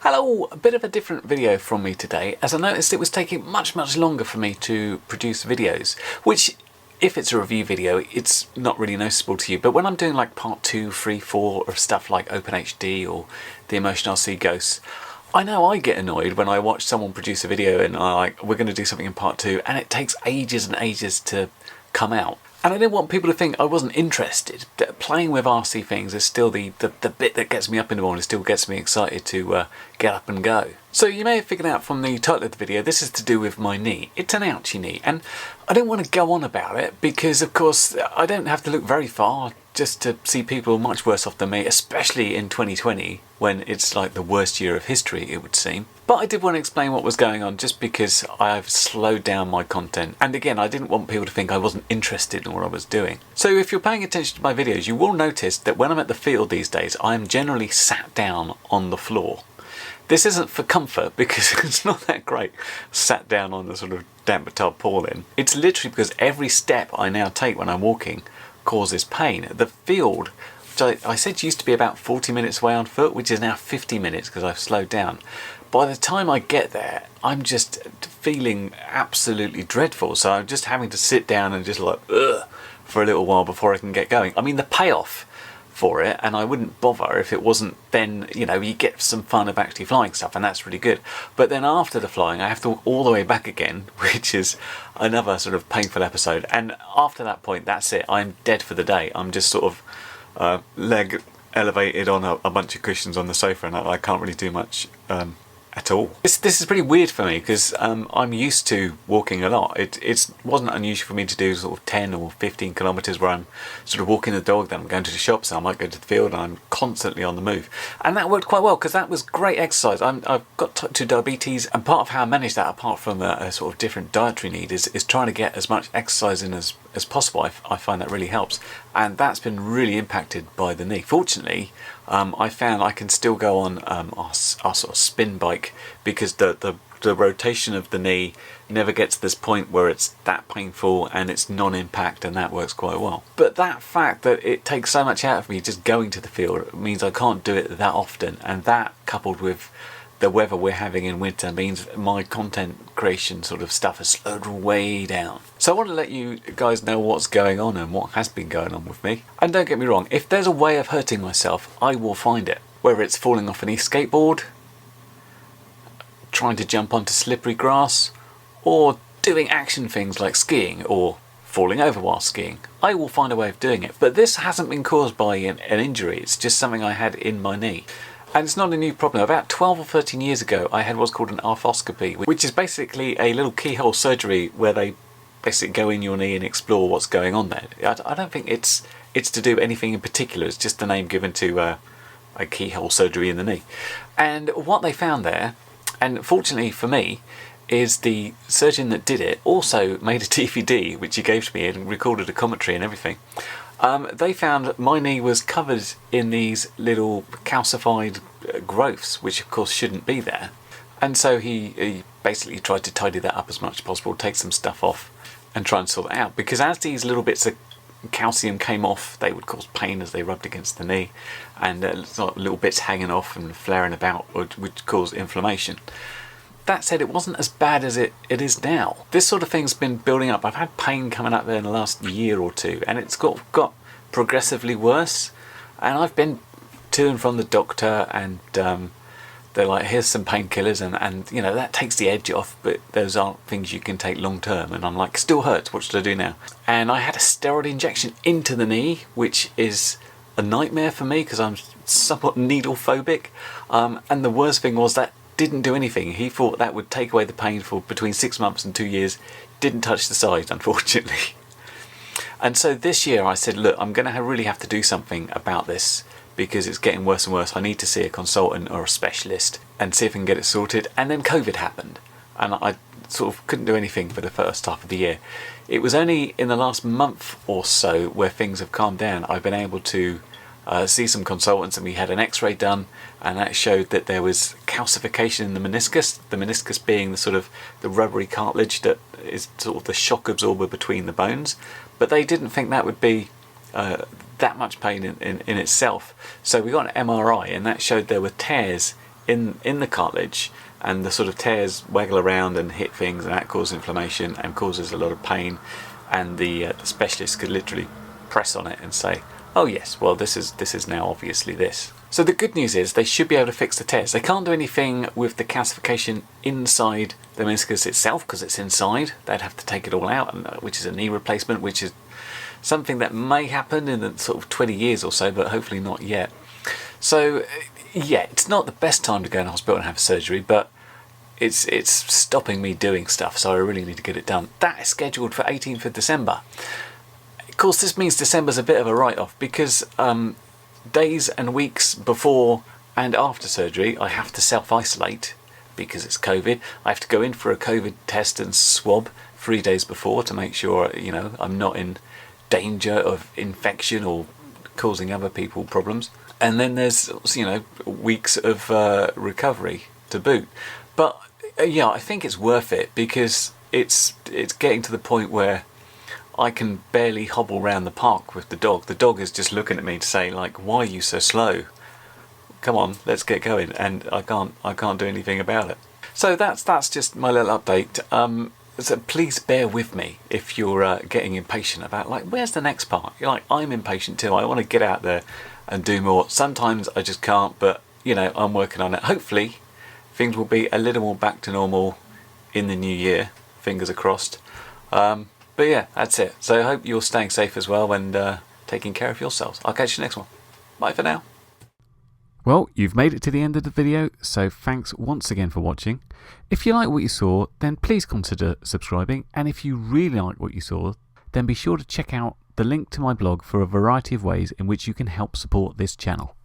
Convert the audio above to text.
Hello, a bit of a different video from me today, as I noticed it was taking much longer for me to produce videos, which if it's a review video it's not really noticeable to you, but when I'm doing like part 2, 3, 4 of stuff like OpenHD or the Emotion RC Ghosts, I know I get annoyed when I watch someone produce a video and I'm like, we're going to do something in part 2 and it takes ages and ages to come out. And I didn't want people to think I wasn't interested. Playing with RC things is still the bit that gets me up in the morning, still gets me excited to get up and go. So you may have figured out from the title of the video, this is to do with my knee. It's an ouchie knee, and I don't want to go on about it because of course I don't have to look very far just to see people much worse off than me, especially in 2020 when it's like the worst year of history, it would seem. But I did want to explain what was going on just because I've slowed down my content, and again I didn't want people to think I wasn't interested in what I was doing. So if you're paying attention to my videos, you will notice that when I'm at the field these days I'm generally sat down on the floor. This isn't for comfort because it's not that great sat down on the sort of damp tarpaulin. It's literally because every step I now take when I'm walking causes pain. The field, which I said used to be about 40 minutes away on foot, which is now 50 minutes because I've slowed down. By the time I get there, I'm just feeling absolutely dreadful. So I'm just having to sit down and just like, ugh, for a little while before I can get going. I mean, the payoff for it, and I wouldn't bother if it wasn't, then, you know, you get some fun of actually flying stuff and that's really good. But then after the flying, I have to walk all the way back again, which is another sort of painful episode. And after that point, that's it. I'm dead for the day. I'm just sort of leg elevated on a bunch of cushions on the sofa, and I can't really do much at all. This is pretty weird for me because I'm used to walking a lot. It wasn't unusual for me to do sort of 10 or 15 kilometres where I'm sort of walking the dog, then I'm going to the shops, and I might go to the field, and I'm constantly on the move. And that worked quite well because that was great exercise. I've got type 2 diabetes, and part of how I manage that, apart from a sort of different dietary need, is trying to get as much exercise in as possible. I find that really helps, and that's been really impacted by the knee. Fortunately, I found I can still go on our sort of spin bike because the rotation of the knee never gets to this point where it's that painful and it's non-impact, and that works quite well. But that fact that it takes so much out of me just going to the field means I can't do it that often, and that coupled with the weather we're having in winter means my content creation sort of stuff has slowed way down. So I want to let you guys know what's going on and what has been going on with me. And don't get me wrong, if there's a way of hurting myself, I will find it. Whether it's falling off an e-skateboard, trying to jump onto slippery grass, or doing action things like skiing or falling over while skiing, I will find a way of doing it. But this hasn't been caused by an injury, it's just something I had in my knee. And it's not a new problem. About 12 or 13 years ago, I had what's called an arthroscopy, which is basically a little keyhole surgery where they basically go in your knee and explore what's going on there. I don't think it's to do anything in particular. It's just the name given to a keyhole surgery in the knee. And what they found there, and fortunately for me, is the surgeon that did it also made a DVD, which he gave to me and recorded a commentary and everything. They found my knee was covered in these little calcified growths, which of course shouldn't be there. And so he basically tried to tidy that up as much as possible, take some stuff off and try and sort it out. Because as these little bits of calcium came off, they would cause pain as they rubbed against the knee, and little bits hanging off and flaring about would cause inflammation. That said, it wasn't as bad as it is now. This sort of thing's been building up. I've had pain coming up there in the last year or two, and it's got progressively worse. And I've been to and from the doctor, and they're like, here's some painkillers, and you know, that takes the edge off, but those aren't things you can take long term. And I'm like, still hurts, what should I do now? And I had a steroid injection into the knee, which is a nightmare for me because I'm somewhat needle phobic. And the worst thing was that didn't do anything. He thought that would take away the pain for between 6 months and 2 years. Didn't touch the side, unfortunately. And so this year I said, look, I'm going to really have to do something about this because it's getting worse and worse. I need to see a consultant or a specialist and see if I can get it sorted. And then COVID happened, and I sort of couldn't do anything for the first half of the year. It was only in the last month or so where things have calmed down. I've been able to see some consultants, and we had an x-ray done, and that showed that there was calcification in the meniscus being the sort of the rubbery cartilage that is sort of the shock absorber between the bones. But they didn't think that would be that much pain in itself. So we got an MRI, and that showed there were tears in the cartilage, and the sort of tears waggle around and hit things, and that causes inflammation and causes a lot of pain, and the specialist could literally press on it and say, oh yes, well this is now obviously this. So the good news is they should be able to fix the tears. They can't do anything with the calcification inside the meniscus itself because it's inside. They'd have to take it all out, which is a knee replacement, which is something that may happen in the sort of 20 years or so, but hopefully not yet. So yeah, it's not the best time to go in hospital and have surgery, but it's stopping me doing stuff, so I really need to get it done. That is scheduled for 18th of December. Of course, this means December's a bit of a write-off because days and weeks before and after surgery I have to self-isolate because it's COVID. I have to go in for a COVID test and swab 3 days before to make sure, you know, I'm not in danger of infection or causing other people problems. And then there's, you know, weeks of recovery to boot. But yeah, I think it's worth it because it's getting to the point where I can barely hobble around the park with the dog. The dog is just looking at me to say, like, why are you so slow? Come on, let's get going. And I can't do anything about it. So that's just my little update. So please bear with me if you're getting impatient about, like, where's the next part? You're like, I'm impatient too. I want to get out there and do more. Sometimes I just can't, but you know, I'm working on it. Hopefully things will be a little more back to normal in the new year. Fingers are crossed. But yeah, that's it. So I hope you're staying safe as well and taking care of yourselves. I'll catch you next one. Bye for now. Well, you've made it to the end of the video, so thanks once again for watching. If you like what you saw, then please consider subscribing, and if you really like what you saw, then be sure to check out the link to my blog for a variety of ways in which you can help support this channel.